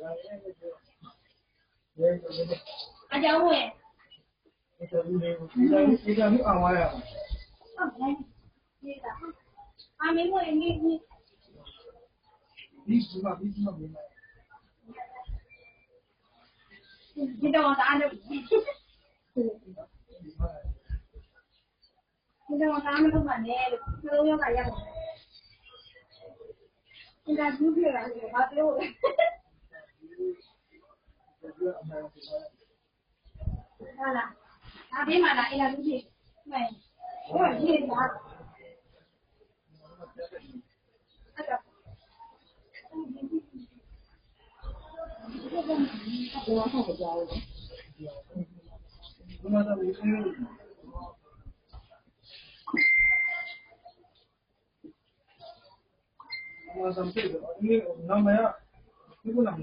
အကြောင်းဝင်ဒီလိုမျိုးအောင်ရအောင်ဟုတ်တယ်ဒီကအမင်းဝင်နေဒီမှာဒီတော့တားလို့ဒီတော့တားမလို့ပါနဲ့လို့နှလုံးရောဂါရပါတယ်ဒီကဒုက္ခရတာဘာပြောလဲဟာလားအဘေးမှာလားအဲ့ဒါဒုက္ခမှန်ဟိုဒီလားအဲ့ဒါဘာမှမကြောက်ဘူးဘာမှမပြောဘူးဘာသာဖြစ်တယ်အင်းနောက်မှဒီကုနာ